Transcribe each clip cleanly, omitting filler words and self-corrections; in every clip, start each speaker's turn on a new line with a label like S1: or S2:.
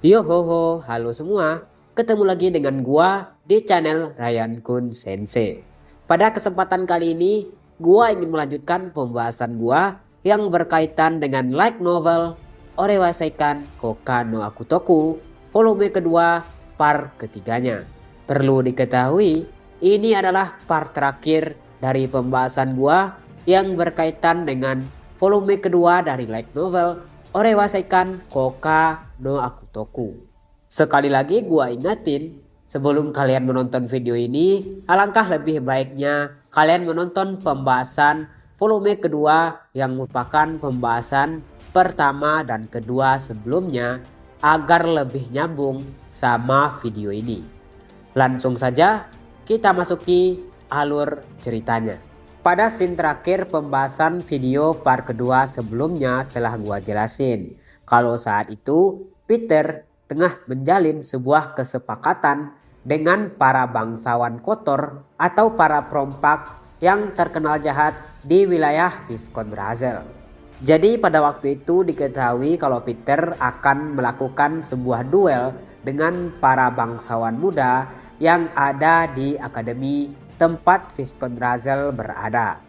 S1: Yo ho ho, halo semua. Ketemu lagi dengan gua di channel Ryan Kun Sensei. Pada kesempatan kali ini, gua ingin melanjutkan pembahasan gua yang berkaitan dengan light novel Orewa Seikan Koka no Akutoku volume kedua part ketiganya. Perlu diketahui, ini adalah part terakhir dari pembahasan gua yang berkaitan dengan volume kedua dari light novel Orewa Seikan Koka no Akutoku. Sekali lagi gua ingatin, sebelum kalian menonton video ini, alangkah lebih baiknya kalian menonton pembahasan volume kedua yang merupakan pembahasan pertama dan kedua sebelumnya agar lebih nyambung sama video ini. Langsung saja kita masuki alur ceritanya. Pada scene terakhir pembahasan video part kedua sebelumnya telah gua jelasin kalau saat itu Peter tengah menjalin sebuah kesepakatan dengan para bangsawan kotor atau para perompak yang terkenal jahat di wilayah Viscount Razel. Jadi pada waktu itu diketahui kalau Peter akan melakukan sebuah duel dengan para bangsawan muda yang ada di akademi tempat Viscount Razel berada.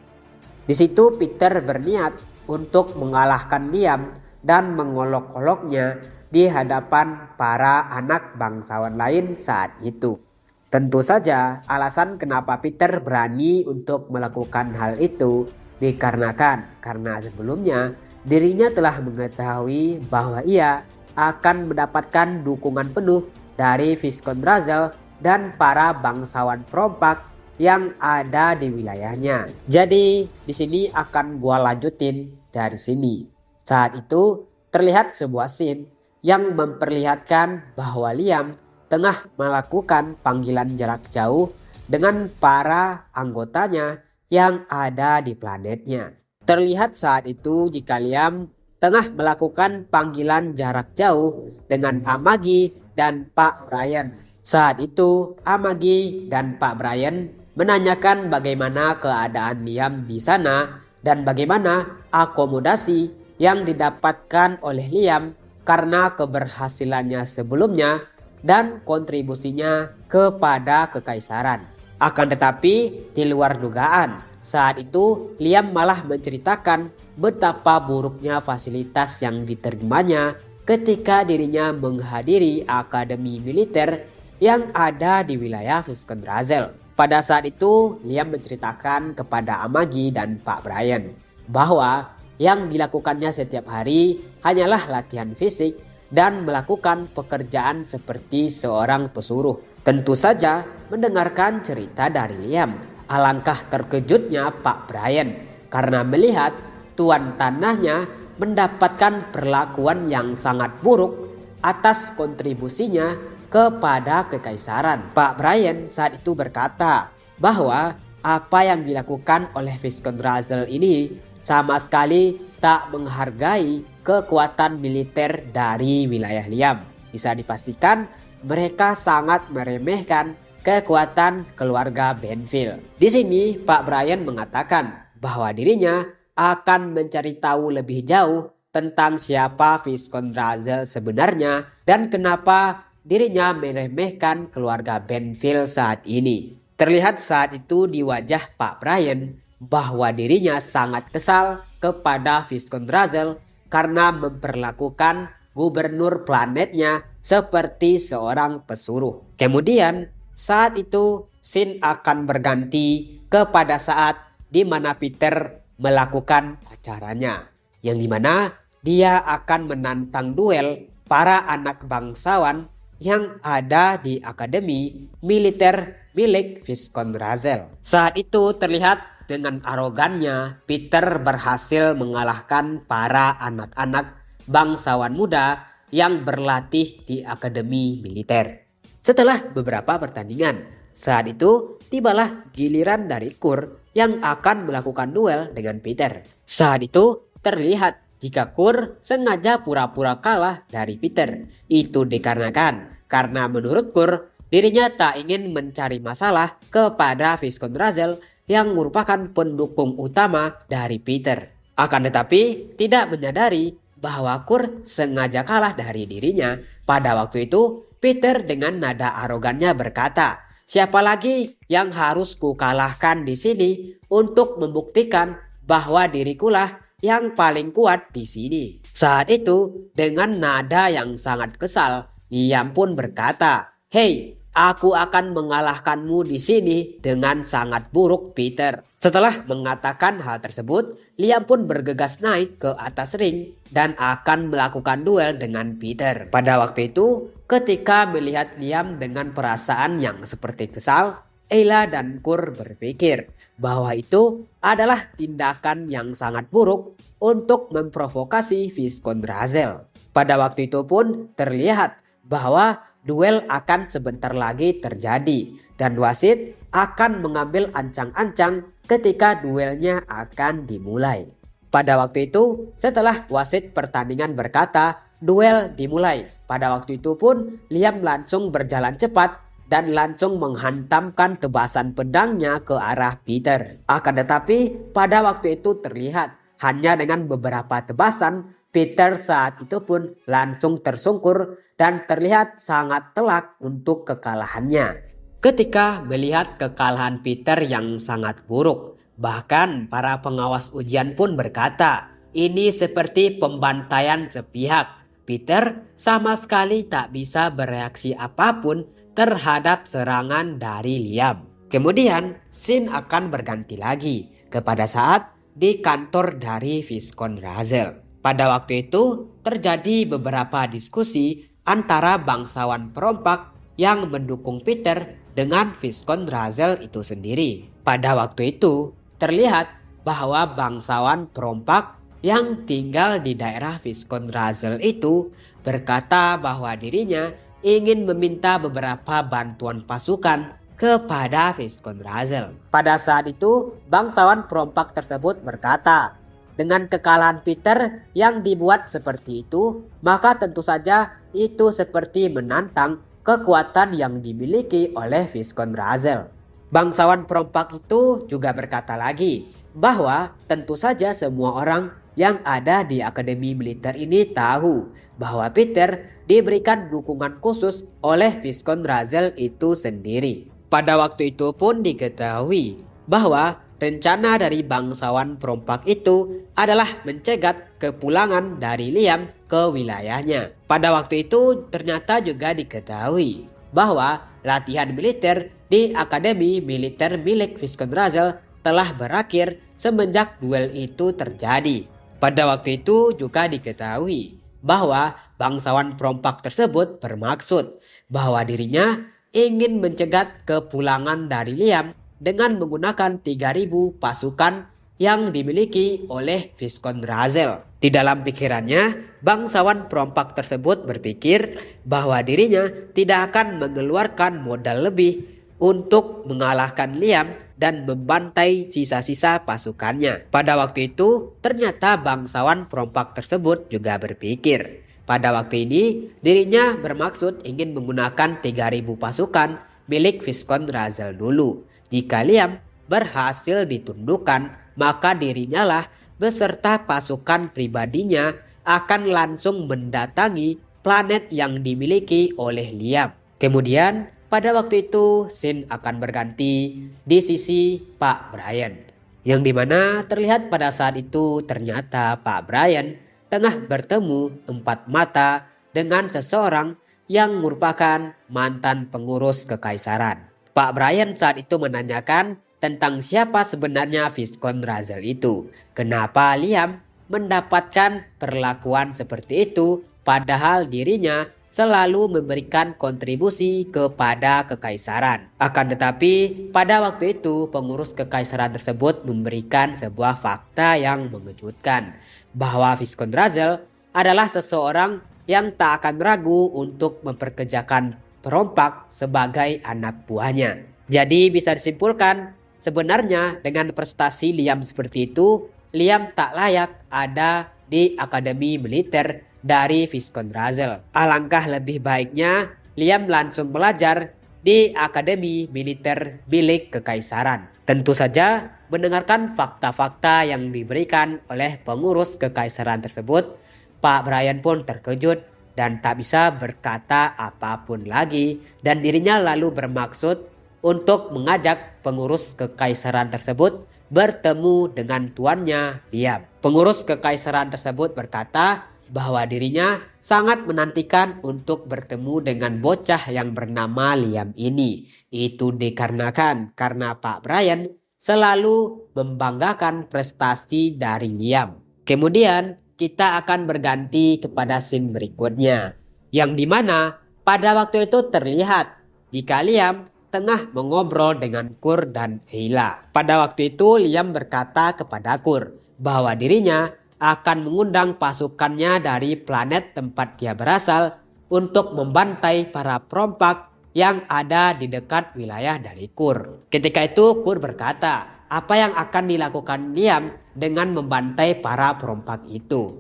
S1: Di situ Peter berniat untuk mengalahkan Liam dan mengolok-oloknya di hadapan para anak bangsawan lain saat itu. Tentu saja alasan kenapa Peter berani untuk melakukan hal itu dikarenakan karena sebelumnya dirinya telah mengetahui bahwa ia akan mendapatkan dukungan penuh dari Viscount Razel dan para bangsawan perompak yang ada di wilayahnya. Jadi di sini akan gua lanjutin dari sini. Saat itu terlihat sebuah scene yang memperlihatkan bahwa Liam tengah melakukan panggilan jarak jauh dengan para anggotanya yang ada di planetnya. Terlihat saat itu jika Liam tengah melakukan panggilan jarak jauh dengan Amagi dan Pak Brian. Saat itu Amagi dan Pak Brian menanyakan bagaimana keadaan Liam di sana dan bagaimana akomodasi yang didapatkan oleh Liam karena keberhasilannya sebelumnya dan kontribusinya kepada kekaisaran. Akan tetapi di luar dugaan, saat itu Liam malah menceritakan betapa buruknya fasilitas yang diterimanya ketika dirinya menghadiri akademi militer yang ada di wilayah Viscount Razel. Pada saat itu, Liam menceritakan kepada Amagi dan Pak Brian bahwa yang dilakukannya setiap hari hanyalah latihan fisik dan melakukan pekerjaan seperti seorang pesuruh. Tentu saja mendengarkan cerita dari Liam, alangkah terkejutnya Pak Brian karena melihat tuan tanahnya mendapatkan perlakuan yang sangat buruk atas kontribusinya kepada kekaisaran. Pak Brian saat itu berkata bahwa apa yang dilakukan oleh Viscount Razel ini sama sekali tak menghargai kekuatan militer dari wilayah Liam. Bisa dipastikan mereka sangat meremehkan kekuatan keluarga Benfield. Di sini Pak Brian mengatakan bahwa dirinya akan mencari tahu lebih jauh tentang siapa Viscount Razel sebenarnya dan kenapa dirinya meremehkan keluarga Benfield saat ini. Terlihat saat itu di wajah Pak Brian bahwa dirinya sangat kesal kepada Viscount Razel karena memperlakukan gubernur planetnya seperti seorang pesuruh. Kemudian saat itu scene akan berganti kepada saat di mana Peter melakukan acaranya, yang dimana dia akan menantang duel para anak bangsawan yang ada di akademi militer milik Viscount Razel. Saat itu terlihat dengan arogannya Peter berhasil mengalahkan para anak-anak bangsawan muda yang berlatih di akademi militer. Setelah beberapa pertandingan, saat itu tibalah giliran dari Kur yang akan melakukan duel dengan Peter. Saat itu terlihat jika Kur sengaja pura-pura kalah dari Peter. Itu dikarenakan karena menurut Kur dirinya tak ingin mencari masalah kepada Viscount Razel yang merupakan pendukung utama dari Peter. Akan tetapi tidak menyadari bahwa Kur sengaja kalah dari dirinya. Pada waktu itu, Peter dengan nada arogannya berkata, "Siapa lagi yang harus kukalahkan di sini untuk membuktikan bahwa dirikulah yang paling kuat di sini." Saat itu, dengan nada yang sangat kesal, Liam pun berkata, "Hei, aku akan mengalahkanmu di sini dengan sangat buruk, Peter." Setelah mengatakan hal tersebut, Liam pun bergegas naik ke atas ring dan akan melakukan duel dengan Peter. Pada waktu itu, ketika melihat Liam dengan perasaan yang seperti kesal, Ayla dan Kur berpikir bahwa itu adalah tindakan yang sangat buruk untuk memprovokasi Viscount Razel. Pada waktu itu pun terlihat bahwa duel akan sebentar lagi terjadi dan wasit akan mengambil ancang-ancang ketika duelnya akan dimulai. Pada waktu itu, setelah wasit pertandingan berkata duel dimulai, pada waktu itu pun Liam langsung berjalan cepat dan langsung menghantamkan tebasan pedangnya ke arah Peter. Akan tetapi pada waktu itu terlihat hanya dengan beberapa tebasan, Peter saat itu pun langsung tersungkur dan terlihat sangat telak untuk kekalahannya. Ketika melihat kekalahan Peter yang sangat buruk, bahkan para pengawas ujian pun berkata, "Ini seperti pembantaian sepihak." Peter sama sekali tak bisa bereaksi apapun terhadap serangan dari Liam. Kemudian scene akan berganti lagi kepada saat di kantor dari Viscount Razel. Pada waktu itu terjadi beberapa diskusi antara bangsawan perompak yang mendukung Peter dengan Viscount Razel itu sendiri. Pada waktu itu terlihat bahwa bangsawan perompak yang tinggal di daerah Viscount Razel itu berkata bahwa dirinya ingin meminta beberapa bantuan pasukan kepada Viscount Razel. Pada saat itu bangsawan perompak tersebut berkata, dengan kekalahan Peter yang dibuat seperti itu, maka tentu saja itu seperti menantang kekuatan yang dimiliki oleh Viscount Razel. Bangsawan perompak itu juga berkata lagi bahwa tentu saja semua orang yang ada di Akademi Militer ini tahu bahwa Peter diberikan dukungan khusus oleh Viscount Razel itu sendiri. Pada waktu itu pun diketahui bahwa rencana dari bangsawan perompak itu adalah mencegat kepulangan dari Liam ke wilayahnya. Pada waktu itu ternyata juga diketahui bahwa latihan militer di Akademi Militer milik Viscount Razel telah berakhir semenjak duel itu terjadi. Pada waktu itu juga diketahui bahwa bangsawan perompak tersebut bermaksud bahwa dirinya ingin mencegat kepulangan dari Liam dengan menggunakan 3.000 pasukan yang dimiliki oleh Viscount Razel. Di dalam pikirannya, bangsawan perompak tersebut berpikir bahwa dirinya tidak akan mengeluarkan modal lebih untuk mengalahkan Liam dan membantai sisa-sisa pasukannya. Pada waktu itu, ternyata bangsawan perompak tersebut juga berpikir. Pada waktu ini, dirinya bermaksud ingin menggunakan 3.000 pasukan milik Viscount Razel dulu. Jika Liam berhasil ditundukkan, maka dirinya lah beserta pasukan pribadinya akan langsung mendatangi planet yang dimiliki oleh Liam. Kemudian pada waktu itu scene akan berganti di sisi Pak Brian, yang dimana terlihat pada saat itu ternyata Pak Brian tengah bertemu empat mata dengan seseorang yang merupakan mantan pengurus kekaisaran. Pak Brian saat itu menanyakan tentang siapa sebenarnya Viscount Razel itu. Kenapa Liam mendapatkan perlakuan seperti itu padahal dirinya selalu memberikan kontribusi kepada kekaisaran. Akan tetapi pada waktu itu pengurus kekaisaran tersebut memberikan sebuah fakta yang mengejutkan, bahwa Viscount Razel adalah seseorang yang tak akan ragu untuk memperkerjakan perompak sebagai anak buahnya. Jadi bisa disimpulkan sebenarnya dengan prestasi Liam seperti itu, Liam tak layak ada di Akademi Militer dari Viscount Razel. Alangkah lebih baiknya Liam langsung belajar di Akademi Militer milik kekaisaran. Tentu saja mendengarkan fakta-fakta yang diberikan oleh pengurus kekaisaran tersebut, Pak Brian pun terkejut dan tak bisa berkata apapun lagi, dan dirinya lalu bermaksud untuk mengajak pengurus kekaisaran tersebut bertemu dengan tuannya Liam. Pengurus kekaisaran tersebut berkata bahwa dirinya sangat menantikan untuk bertemu dengan bocah yang bernama Liam ini. Itu dikarenakan karena Pak Brian selalu membanggakan prestasi dari Liam. Kemudian kita akan berganti kepada scene berikutnya, yang dimana pada waktu itu terlihat jika Liam tengah mengobrol dengan Kur dan Ayla. Pada waktu itu Liam berkata kepada Kur bahwa dirinya akan mengundang pasukannya dari planet tempat dia berasal untuk membantai para perompak yang ada di dekat wilayah dari Kur. Ketika itu Kur berkata, apa yang akan dilakukan Liam dengan membantai para perompak itu?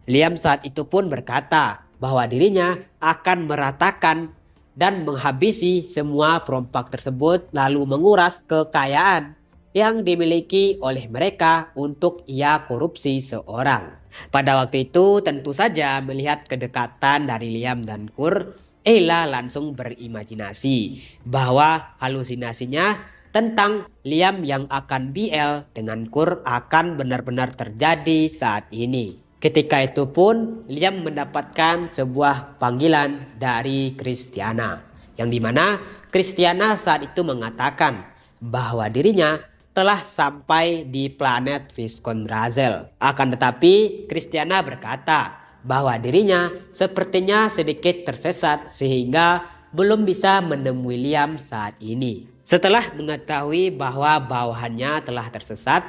S1: Liam saat itu pun berkata bahwa dirinya akan meratakan dan menghabisi semua perompak tersebut, lalu menguras kekayaan yang dimiliki oleh mereka untuk ia korupsi seorang. Pada waktu itu tentu saja melihat kedekatan dari Liam dan Kur, Ayla langsung berimajinasi bahwa halusinasinya tentang Liam yang akan BL dengan Kur akan benar-benar terjadi saat ini. Ketika itu pun Liam mendapatkan sebuah panggilan dari Christiana, yang dimana Christiana saat itu mengatakan bahwa dirinya telah sampai di planet Viscondrazel. Akan tetapi Christiana berkata bahwa dirinya sepertinya sedikit tersesat sehingga belum bisa menemui Liam saat ini. Setelah mengetahui bahwa bawahannya telah tersesat,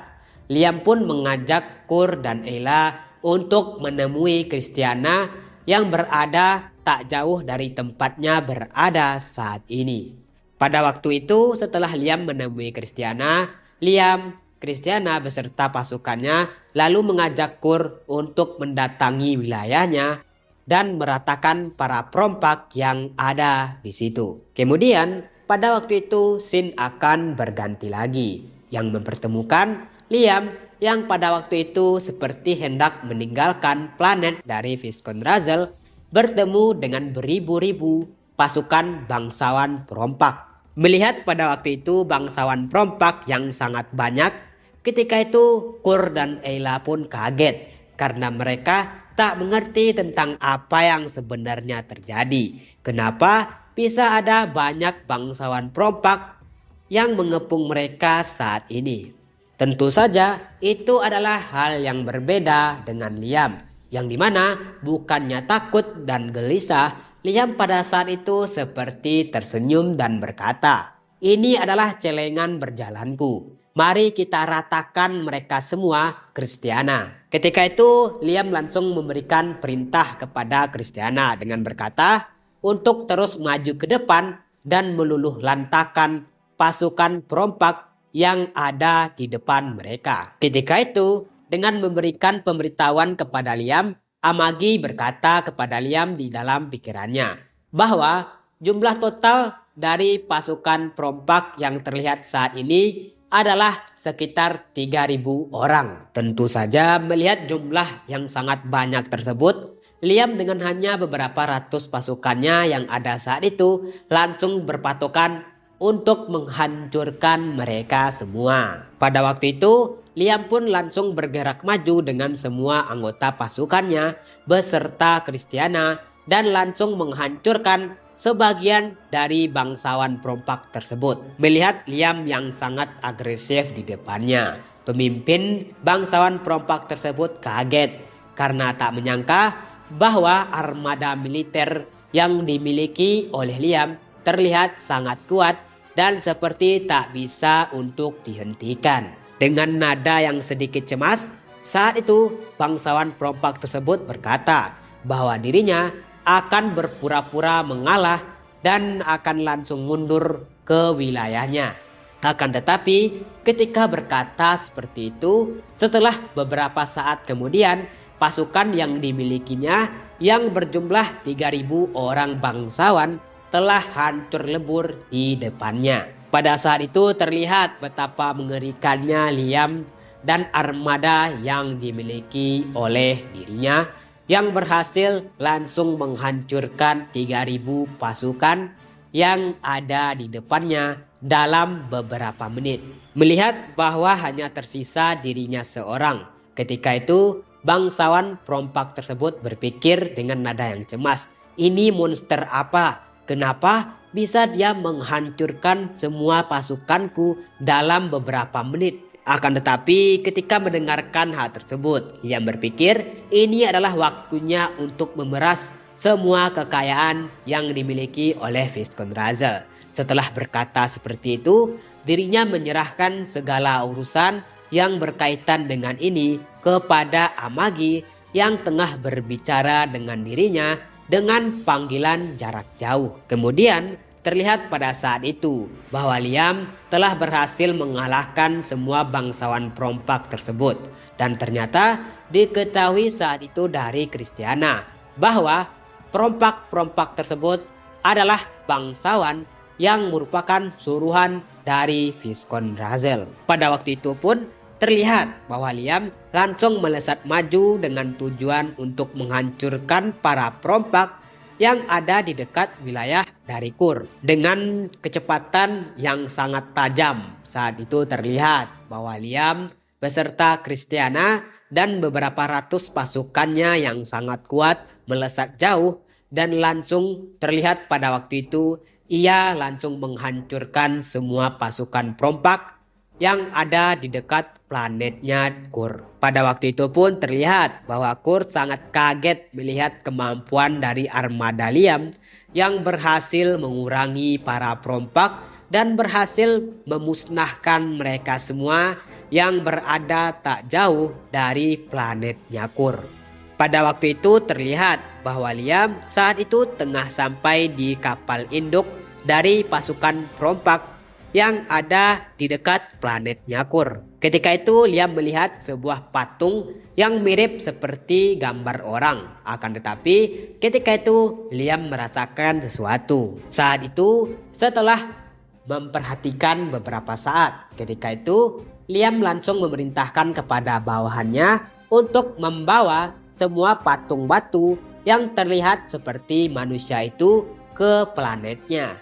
S1: Liam pun mengajak Kur dan Ayla untuk menemui Christiana yang berada tak jauh dari tempatnya berada saat ini. Pada waktu itu setelah Liam menemui Christiana, Christiana beserta pasukannya lalu mengajak Kur untuk mendatangi wilayahnya dan meratakan para perompak yang ada di situ. Kemudian pada waktu itu scene akan berganti lagi, yang mempertemukan Liam yang pada waktu itu seperti hendak meninggalkan planet dari Viscondrazel bertemu dengan beribu-ribu pasukan bangsawan perompak. Melihat pada waktu itu bangsawan perompak yang sangat banyak, ketika itu Kur dan Ayla pun kaget karena mereka tak mengerti tentang apa yang sebenarnya terjadi. Kenapa bisa ada banyak bangsawan perompak yang mengepung mereka saat ini? Tentu saja itu adalah hal yang berbeda dengan Liam, yang dimana bukannya takut dan gelisah, Liam pada saat itu seperti tersenyum dan berkata, ini adalah celengan berjalanku. Mari kita ratakan mereka semua, Christiana. Ketika itu Liam langsung memberikan perintah kepada Christiana dengan berkata untuk terus maju ke depan dan meluluh lantakan pasukan perompak yang ada di depan mereka. Ketika itu dengan memberikan pemberitahuan kepada Liam, Amagi berkata kepada Liam di dalam pikirannya bahwa jumlah total dari pasukan perompak yang terlihat saat ini adalah sekitar 3.000 orang. Tentu saja melihat jumlah yang sangat banyak tersebut, Liam dengan hanya beberapa ratus pasukannya yang ada saat itu langsung berpatokan untuk menghancurkan mereka semua. Pada waktu itu Liam pun langsung bergerak maju dengan semua anggota pasukannya beserta Christiana dan langsung menghancurkan sebagian dari bangsawan perompak tersebut. Melihat Liam yang sangat agresif di depannya, pemimpin bangsawan perompak tersebut kaget karena tak menyangka bahwa armada militer yang dimiliki oleh Liam terlihat sangat kuat dan seperti tak bisa untuk dihentikan. Dengan nada yang sedikit cemas, saat itu bangsawan perompak tersebut berkata bahwa dirinya akan berpura-pura mengalah dan akan langsung mundur ke wilayahnya. Akan tetapi ketika berkata seperti itu, setelah beberapa saat kemudian pasukan yang dimilikinya yang berjumlah 3.000 orang bangsawan telah hancur lebur di depannya. Pada saat itu terlihat betapa mengerikannya Liam dan armada yang dimiliki oleh dirinya, yang berhasil langsung menghancurkan 3.000 pasukan yang ada di depannya dalam beberapa menit. Melihat bahwa hanya tersisa dirinya seorang, ketika itu bangsawan perompak tersebut berpikir dengan nada yang cemas, "Ini monster apa? Kenapa bisa dia menghancurkan semua pasukanku dalam beberapa menit?" Akan tetapi ketika mendengarkan hal tersebut, ia berpikir ini adalah waktunya untuk memeras semua kekayaan yang dimiliki oleh Viscount Razel. Setelah berkata seperti itu, dirinya menyerahkan segala urusan yang berkaitan dengan ini kepada Amagi yang tengah berbicara dengan dirinya dengan panggilan jarak jauh. Kemudian terlihat pada saat itu bahwa Liam telah berhasil mengalahkan semua bangsawan perompak tersebut. Dan ternyata diketahui saat itu dari Christiana bahwa perompak-perompak tersebut adalah bangsawan yang merupakan suruhan dari Viscount Razel. Pada waktu itu pun terlihat bahwa Liam langsung melesat maju dengan tujuan untuk menghancurkan para perompak yang ada di dekat wilayah dari Kur. Dengan kecepatan yang sangat tajam, saat itu terlihat bahwa Liam beserta Christiana dan beberapa ratus pasukannya yang sangat kuat melesat jauh, dan langsung terlihat pada waktu itu ia langsung menghancurkan semua pasukan perompak yang ada di dekat planetnya Kur. Pada waktu itu pun terlihat bahwa Kur sangat kaget melihat kemampuan dari armada Liam yang berhasil mengurangi para perompak dan berhasil memusnahkan mereka semua yang berada tak jauh dari planetnya Kur. Pada waktu itu terlihat bahwa Liam saat itu tengah sampai di kapal induk dari pasukan perompak yang ada di dekat planetnya Kur. Ketika itu Liam melihat sebuah patung yang mirip seperti gambar orang. Akan tetapi ketika itu Liam merasakan sesuatu. Saat itu setelah memperhatikan beberapa saat, ketika itu Liam langsung memerintahkan kepada bawahannya untuk membawa semua patung batu yang terlihat seperti manusia itu ke planetnya.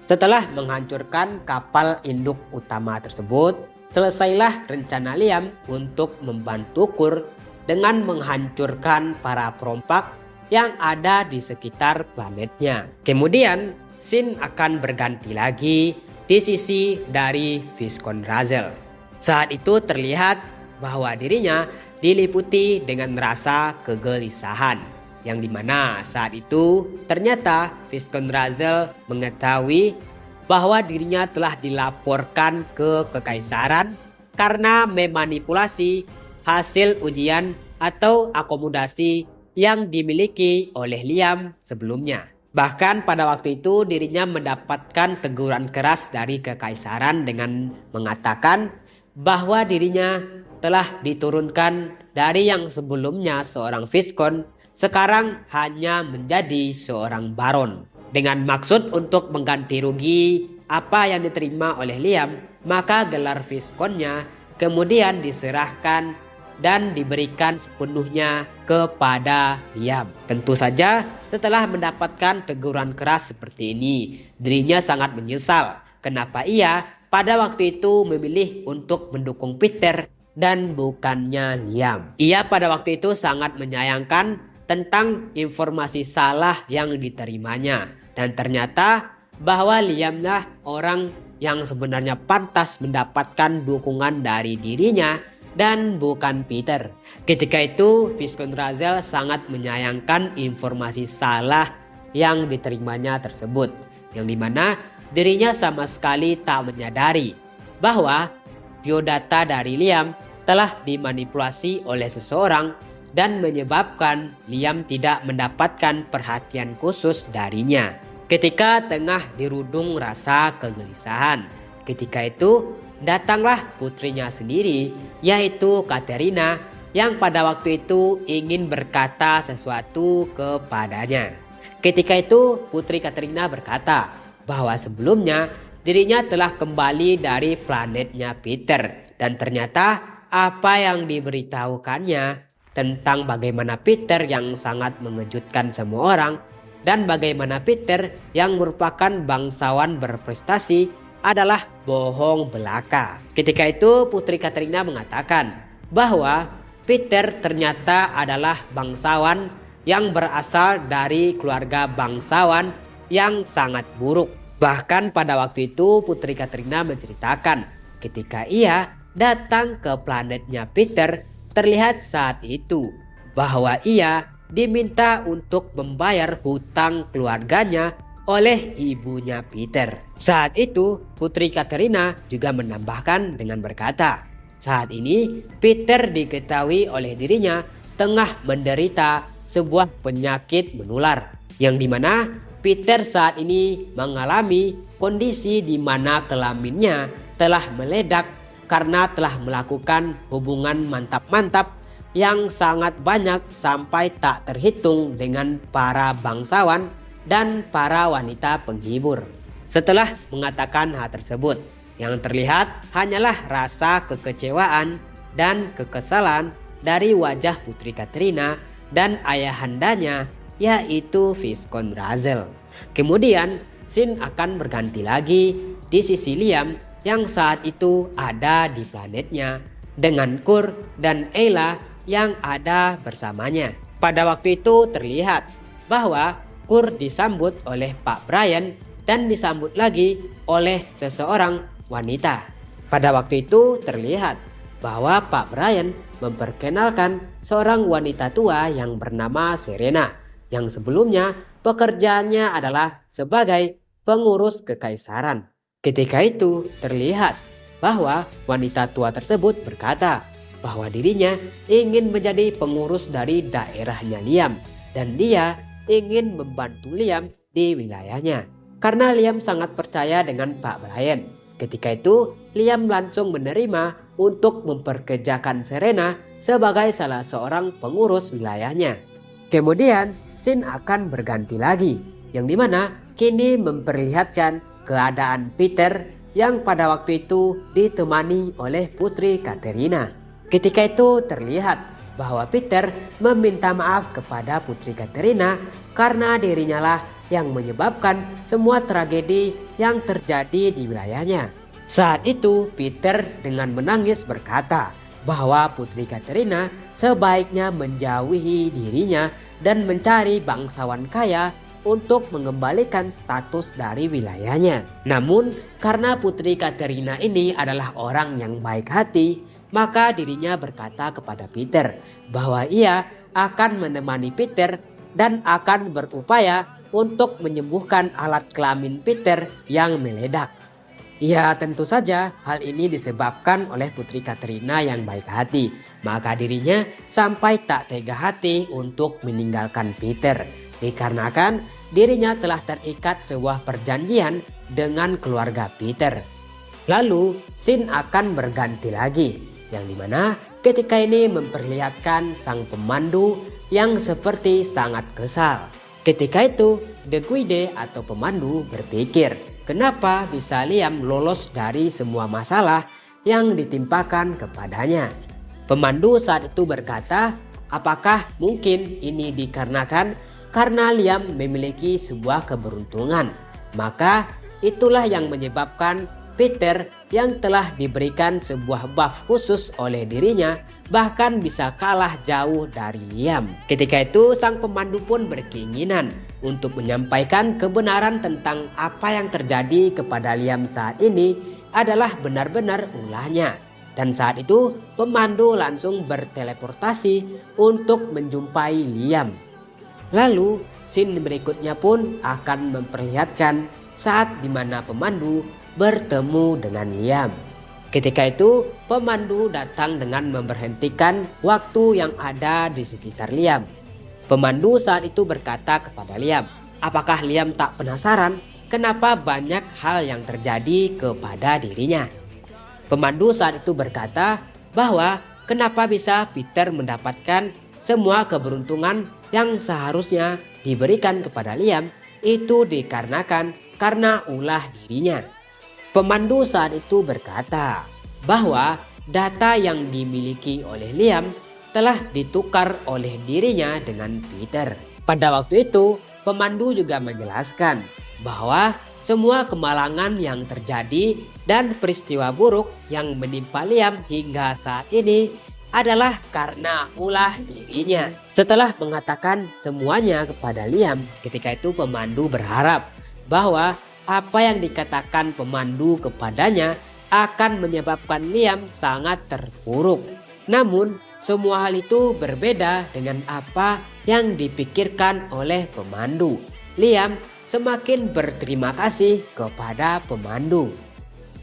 S1: Setelah menghancurkan kapal induk utama tersebut, selesailah rencana Liam untuk membantu Kur dengan menghancurkan para perompak yang ada di sekitar planetnya. Kemudian scene akan berganti lagi di sisi dari Viscount Razel. Saat itu terlihat bahwa dirinya diliputi dengan rasa kegelisahan, yang dimana saat itu ternyata Viscount Razel mengetahui bahwa dirinya telah dilaporkan ke kekaisaran karena memanipulasi hasil ujian atau akomodasi yang dimiliki oleh Liam sebelumnya. Bahkan pada waktu itu dirinya mendapatkan teguran keras dari kekaisaran dengan mengatakan bahwa dirinya telah diturunkan dari yang sebelumnya seorang Viscount, sekarang hanya menjadi seorang baron. Dengan maksud untuk mengganti rugi apa yang diterima oleh Liam, maka gelar Viscountnya kemudian diserahkan dan diberikan sepenuhnya kepada Liam. Tentu saja setelah mendapatkan teguran keras seperti ini, dirinya sangat menyesal kenapa ia pada waktu itu memilih untuk mendukung Peter dan bukannya Liam. Ia pada waktu itu sangat menyayangkan tentang informasi salah yang diterimanya, dan ternyata bahwa Liamlah orang yang sebenarnya pantas mendapatkan dukungan dari dirinya dan bukan Peter. Ketika itu Viscount Razel sangat menyayangkan informasi salah yang diterimanya tersebut, yang dimana dirinya sama sekali tak menyadari bahwa biodata dari Liam telah dimanipulasi oleh seseorang dan menyebabkan Liam tidak mendapatkan perhatian khusus darinya. Ketika tengah dirundung rasa kegelisahan, ketika itu datanglah putrinya sendiri, yaitu Katerina, yang pada waktu itu ingin berkata sesuatu kepadanya. Ketika itu putri Katerina berkata bahwa sebelumnya dirinya telah kembali dari planetnya Peter, dan ternyata apa yang diberitahukannya tentang bagaimana Peter yang sangat mengejutkan semua orang dan bagaimana Peter yang merupakan bangsawan berprestasi adalah bohong belaka. Ketika itu Putri Katerina mengatakan bahwa Peter ternyata adalah bangsawan yang berasal dari keluarga bangsawan yang sangat buruk. Bahkan pada waktu itu Putri Katerina menceritakan ketika ia datang ke planetnya Peter, terlihat saat itu bahwa ia diminta untuk membayar hutang keluarganya oleh ibunya Peter. Saat itu Putri Katerina juga menambahkan dengan berkata, saat ini Peter diketahui oleh dirinya tengah menderita sebuah penyakit menular, yang dimana Peter saat ini mengalami kondisi di mana kelaminnya telah meledak karena telah melakukan hubungan mantap-mantap yang sangat banyak sampai tak terhitung dengan para bangsawan dan para wanita penghibur. Setelah mengatakan hal tersebut, yang terlihat hanyalah rasa kekecewaan dan kekesalan dari wajah Putri Katerina dan ayahandanya, yaitu Viscount Razel. Kemudian scene akan berganti lagi di sisi Liam yang saat itu ada di planetnya dengan Kurt dan Ayla yang ada bersamanya. Pada waktu itu terlihat bahwa Kurt disambut oleh Pak Brian dan disambut lagi oleh seseorang wanita. Pada waktu itu terlihat bahwa Pak Brian memperkenalkan seorang wanita tua yang bernama Serena, yang sebelumnya pekerjaannya adalah sebagai pengurus kekaisaran. Ketika itu terlihat bahwa wanita tua tersebut berkata bahwa dirinya ingin menjadi pengurus dari daerahnya Liam dan dia ingin membantu Liam di wilayahnya karena Liam sangat percaya dengan Pak Brian. Ketika itu Liam langsung menerima untuk memperkerjakan Serena sebagai salah seorang pengurus wilayahnya. Kemudian scene akan berganti lagi, yang dimana kini memperlihatkan keadaan Peter yang pada waktu itu ditemani oleh Putri Katerina. Ketika itu terlihat bahwa Peter meminta maaf kepada Putri Katerina karena dirinya lah yang menyebabkan semua tragedi yang terjadi di wilayahnya. Saat itu Peter dengan menangis berkata bahwa Putri Katerina sebaiknya menjauhi dirinya dan mencari bangsawan kaya untuk mengembalikan status dari wilayahnya. Namun karena Putri Katerina ini adalah orang yang baik hati, maka dirinya berkata kepada Peter bahwa ia akan menemani Peter dan akan berupaya untuk menyembuhkan alat kelamin Peter yang meledak. Ya, tentu saja hal ini disebabkan oleh Putri Katerina yang baik hati, maka dirinya sampai tak tega hati untuk meninggalkan Peter, dikarenakan dirinya telah terikat sebuah perjanjian dengan keluarga Peter. Lalu scene akan berganti lagi, yang dimana ketika ini memperlihatkan sang pemandu yang seperti sangat kesal. Ketika itu The Guide atau pemandu berpikir kenapa bisa Liam lolos dari semua masalah yang ditimpakan kepadanya. Pemandu saat itu berkata, apakah mungkin ini dikarenakan karena Liam memiliki sebuah keberuntungan? Maka itulah yang menyebabkan Peter yang telah diberikan sebuah buff khusus oleh dirinya bahkan bisa kalah jauh dari Liam. Ketika itu sang pemandu pun berkeinginan untuk menyampaikan kebenaran tentang apa yang terjadi kepada Liam saat ini adalah benar-benar ulahnya. Dan saat itu pemandu langsung berteleportasi untuk menjumpai Liam. Lalu scene berikutnya pun akan memperlihatkan saat dimana pemandu bertemu dengan Liam. Ketika itu pemandu datang dengan memberhentikan waktu yang ada di sekitar Liam. Pemandu saat itu berkata kepada Liam, apakah Liam tak penasaran kenapa banyak hal yang terjadi kepada dirinya? Pemandu saat itu berkata bahwa kenapa bisa Peter mendapatkan semua keberuntungan yang seharusnya diberikan kepada Liam itu dikarenakan karena ulah dirinya. Pemandu saat itu berkata bahwa data yang dimiliki oleh Liam telah ditukar oleh dirinya dengan Peter. Pada waktu itu, pemandu juga menjelaskan bahwa semua kemalangan yang terjadi dan peristiwa buruk yang menimpa Liam hingga saat ini adalah karena ulah dirinya. Setelah mengatakan semuanya kepada Liam, ketika itu pemandu berharap bahwa apa yang dikatakan pemandu kepadanya akan menyebabkan Liam sangat terpuruk. Namun, semua hal itu berbeda dengan apa yang dipikirkan oleh pemandu. Liam semakin berterima kasih kepada pemandu.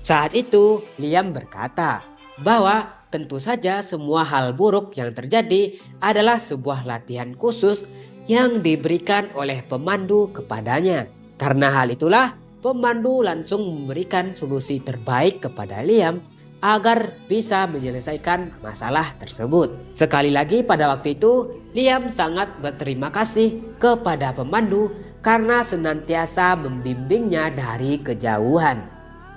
S1: Saat itu, Liam berkata bahwa tentu saja semua hal buruk yang terjadi adalah sebuah latihan khusus yang diberikan oleh pemandu kepadanya. Karena hal itulah, pemandu langsung memberikan solusi terbaik kepada Liam agar bisa menyelesaikan masalah tersebut. Sekali lagi pada waktu itu, Liam sangat berterima kasih kepada pemandu karena senantiasa membimbingnya dari kejauhan.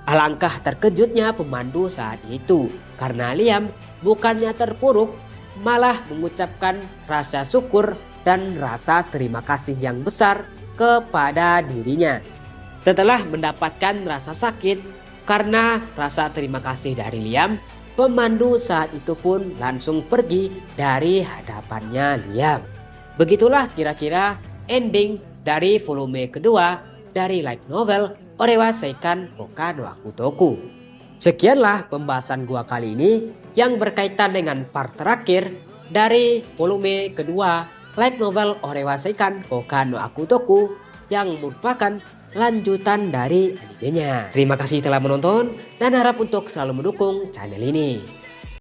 S1: Alangkah terkejutnya pemandu saat itu karena Liam bukannya terpuruk, malah mengucapkan rasa syukur dan rasa terima kasih yang besar kepada dirinya. Setelah mendapatkan rasa sakit karena rasa terima kasih dari Liam, pemandu saat itu pun langsung pergi dari hadapannya Liam. Begitulah kira-kira ending dari volume kedua dari light novel Orewa Seikan Koka no Akutoku. Sekianlah pembahasan gua kali ini yang berkaitan dengan part terakhir dari volume kedua light novel Orewa Seikan Koka no Akutoku yang merupakan lanjutan dari animenya. Terima kasih telah menonton dan harap untuk selalu mendukung channel ini.